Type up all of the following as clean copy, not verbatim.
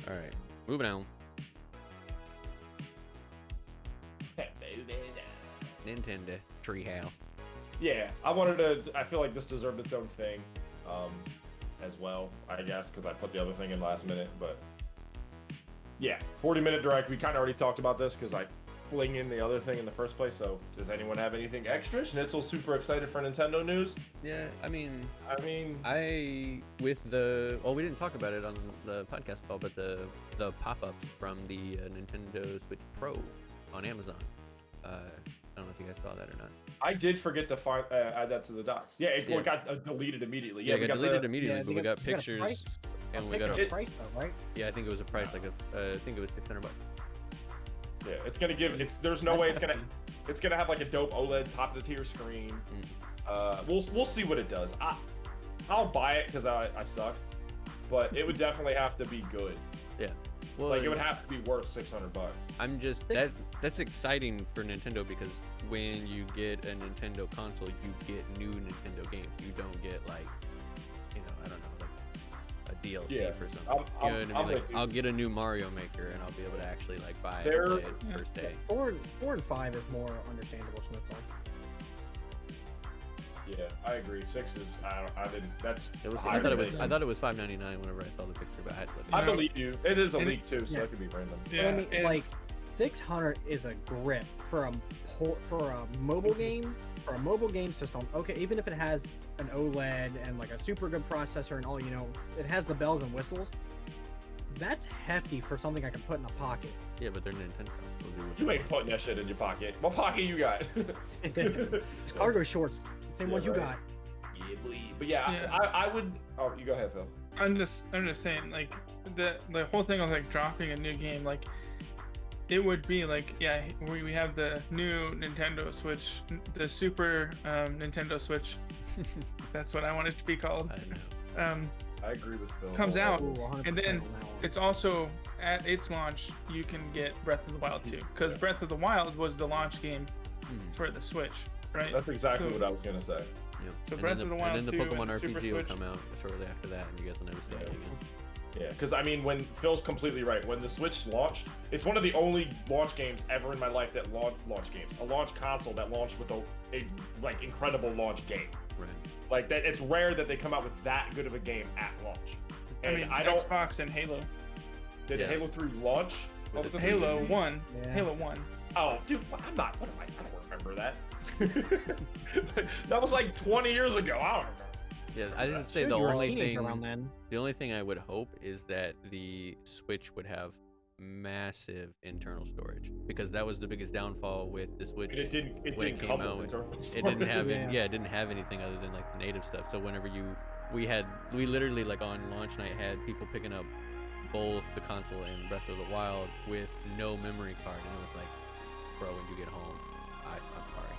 All right, moving on. Nintendo Treehouse. Yeah, I feel like this deserved its own thing, as well, I guess, because I put the other thing in last minute. But yeah, 40-minute direct. We kind of already talked about this because I fling in the other thing in the first place. So does anyone have anything extra? Schnitzel's super excited for Nintendo news. Yeah, I mean, we didn't talk about it on the podcast call, but the pop-ups from the Nintendo Switch Pro on Amazon. I don't know if you guys saw that or not. I did forget to add that to the docs. Yeah, it got deleted immediately. Yeah, it got deleted immediately, but we got pictures, and we got a price though, right? Yeah, I think it was a price I think it was $600. Yeah, it's gonna give. There's no way it's gonna have like a dope OLED top of the tier screen. We'll see what it does. I'll buy it because I suck, but it would definitely have to be good. Yeah. Well, like it would have to be worth $600. I'm just that's exciting for Nintendo because when you get a Nintendo console, you get new Nintendo games. You don't get like, I don't know, like a DLC for something. You know what I mean? Like I'll get a new Mario Maker and I'll be able to actually like buy it and play it first day. 4 and 5 is more understandable. Schnitzel. Yeah, I agree. 6 is I didn't. That's. I thought it was $5.99 whenever I saw the picture, but I had to look. I believe you. It is a leak too, so that could be random. Yeah, I mean, like 600 is a grip for a mobile game, for a mobile game system. Okay, even if it has an OLED and like a super good processor and all, it has the bells and whistles. That's hefty for something I can put in a pocket. Yeah, but they're Nintendo. You ain't putting that shit in your pocket. What pocket you got? It's cargo shorts. Same ones you got. Yeah, but yeah. I would. Oh, you go ahead, Phil. I'm just saying, like the whole thing of like dropping a new game, like it would be like, yeah, we have the new Nintendo Switch, the Super Nintendo Switch. That's what I want it to be called. I know. I agree with Phil. Comes out, Ooh, and then it's also at its launch you can get Breath of the Wild 2, because Breath of the Wild was the launch game for the Switch. Right? That's exactly what I was gonna say. Yep. So Breath of the Wild 2 and then the Pokemon Super RPG will Switch. come out shortly after that, and you guys will never see it again. Yeah, because I mean, when Phil's completely right. When the Switch launched, it's one of the only launch games ever in my life that a launch console that launched with a like incredible launch game. Right. Like that, it's rare that they come out with that good of a game at launch. And I mean, Xbox and Halo. Did Halo 3 launch? Halo 1. Yeah. Halo 1. Oh, dude, I'm not. What am I don't remember that. That was like 20 years ago. I don't remember. Yeah, I didn't say Sure, the you were a only teenager thing. around then. The only thing I would hope is that the Switch would have massive internal storage, because that was the biggest downfall with the Switch. It didn't when it come came with out. internal It storage. didn't have Yeah. it didn't have anything other than like the native stuff. So whenever we literally like on launch night had people picking up both the console and Breath of the Wild with no memory card, and it was like, bro, when you get home, I'm sorry,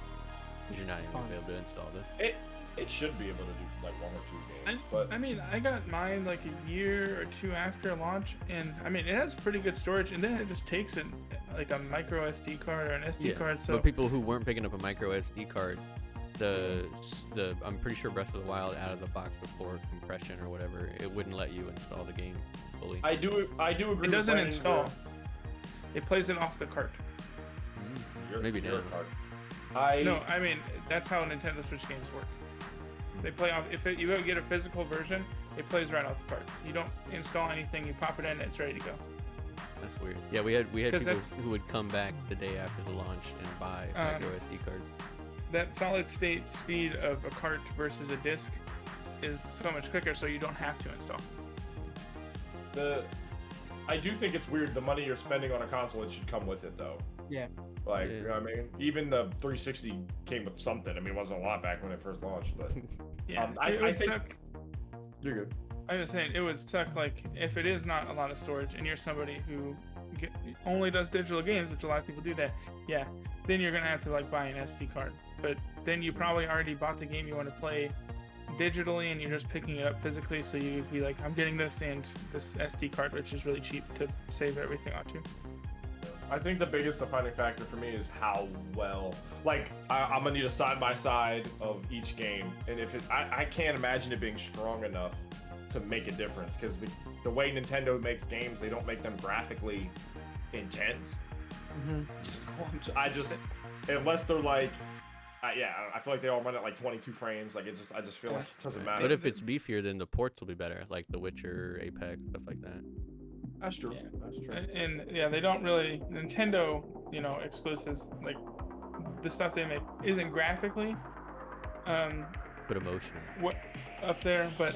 because you're not even gonna be able to install this. It should be able to do like 1 or 2 games, I but mean, I got mine like a year or 2 after launch, and I mean, it has pretty good storage, and then it just takes it like a micro SD card or an SD card. So but people who weren't picking up a micro SD card, I'm pretty sure Breath of the Wild out of the box before compression or whatever, it wouldn't let you install the game fully. I do agree. it with doesn't Brandon install. where- It plays it off the cart. Maybe you're not. a card. I No, I mean, that's how Nintendo Switch games work. They play off. You go get a physical version, it plays right off the cart. You don't install anything. You pop it in, it's ready to go. That's weird. Yeah, we had people 'Cause who would come back the day after the launch and buy micro SD cards. That solid state speed of a cart versus a disc is so much quicker, so you don't have to install. I do think it's weird the money you're spending on a console, it should come with it though. Yeah. Like, Yeah. you know what I mean? Even the 360 came with something. I mean, it wasn't a lot back when it first launched, but Yeah, I it would think- suck. you're good. I'm just saying, it would suck like if it is not a lot of storage, and you're somebody who only does digital games, which a lot of people do that. Yeah, then you're gonna have to like buy an SD card. But then you probably already bought the game you want to play digitally, and you're just picking it up physically. So you'd be like, I'm getting this and this SD card, which is really cheap to save everything onto. I think the biggest defining factor for me is how well, like, I'm gonna need a side by side of each game, and if I can't imagine it being strong enough to make a difference because the way Nintendo makes games, they don't make them graphically intense. So I just unless they're like. Yeah, I feel like they all run at like 22 frames. Like I just feel like it doesn't matter. But if it's beefier, then the ports will be better, like The Witcher, Apex, stuff like that. That's true. Yeah. That's true. And yeah, they don't really Nintendo, exclusives like the stuff they make isn't graphically, But emotional. what up there, but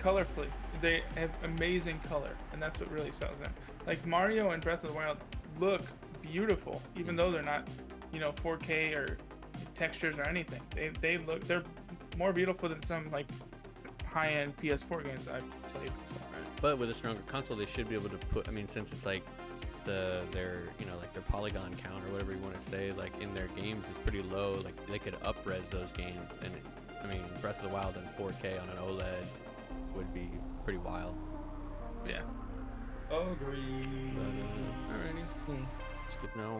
colorfully they have amazing color, and that's what really sells them. Like Mario and Breath of the Wild look beautiful, even though they're not, 4K or textures or anything. They're more beautiful than some like high-end PS4 games I've played. So. But with a stronger console, they should be able to put. I mean, since it's like their their polygon count or whatever you want to say, like in their games is pretty low. Like they could up-res those games, and I mean, Breath of the Wild in 4K on an OLED would be pretty wild. Yeah. Agreed. But, alrighty. Let's get now.